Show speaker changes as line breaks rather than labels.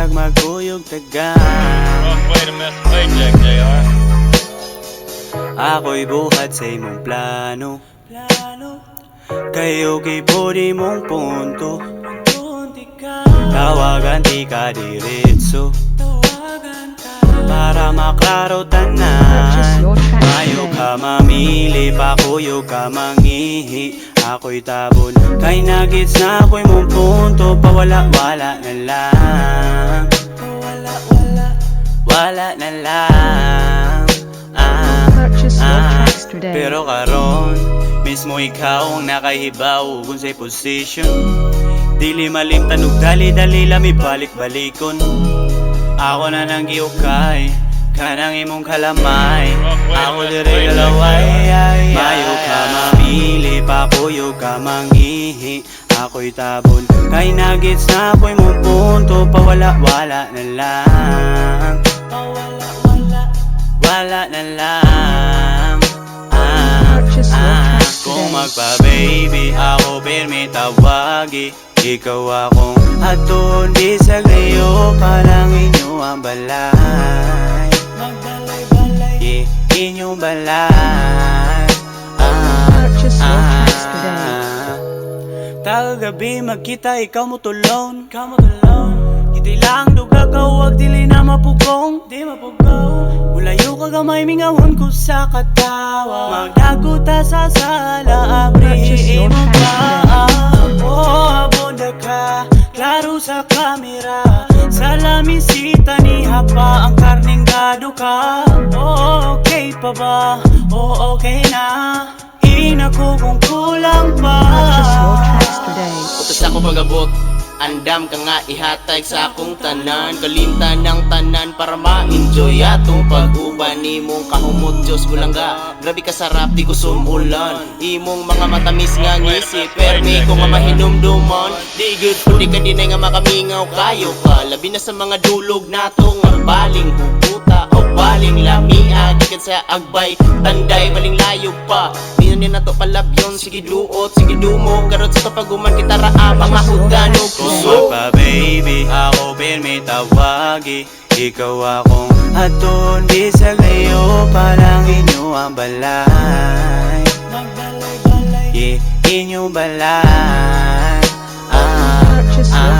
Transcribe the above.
bisag magkuyog taga.
Wait a minute, wait Jack JR.
Ako'y buhat sa imong plano. Kayo kay body mong punto. Tawagan di ka diretso para maklaro tanan. Mayo ka mamili, pakuyo ka mangihi. Ako'y tabon, kay nagits na ako'y mong punto. Pawala-wala na lang, wala na lang.
Purchase your tracks today.
Pero karon, mismo ikaw ang nakahibaw kung sa'y position. Dili malim tanog dali-dali lami balik-balikon. Ako na nang giukay, kanang imong kalamay. Ako dire galaway, mayo ka mamili, pakuyo ka mangihi. Ako'y tabon, kay nagits na ako'y mong punto. Pawala-wala na lang, wala na lang.
Purchase your tracks
Kung
today.
magpa-baby, ako pirmi tawagi. Ikaw akong aton, bisag layo pa lang inyo ang balay. Yeah, inyong balay.
Purchase your tracks today.
Tagagabi magkita, ikaw mo tulon. Kitay lang duga ka, wag dili na mapugong. Ulayo ka gamay, mingawon ko sa katawa. Magdaguta sa sala,
Purchase your
abrihin mo
tracks
pa. Abonda ka, klaro sa kamera. Sa lamisita ni hapa, ang karning gado ka. Okay pa ba? Okay na. Hina ko kung kulang pa.
Purchase your tracks today.
Utos ako pagabot, andam ka nga ihatag sa akong tanan. Kalimtan ng tanan para ma-enjoy atong pag-uban. Imong kahumot Diyos bulangga, grabe ka sarap di ko sumulan. Imong mga matamis nga ngisi, permi ko nga mahinumdumon. Di good food, di ka dinay nga makamingaw kayo ka. Labi na sa mga dulog nato nga baling huguta o baling lamia. Gikan sa agbay, tanday, baling layo pa. Di na nato palabyon, sige duot, sige dumo. Karot sa tapaguman kita raa, mga hugano.
Kung magpa-baby, ako pirmi tawagi. Ikaw akong aton, bisag layo pa lang inyo ang balay. Yeah, inyong balay.
Purchase your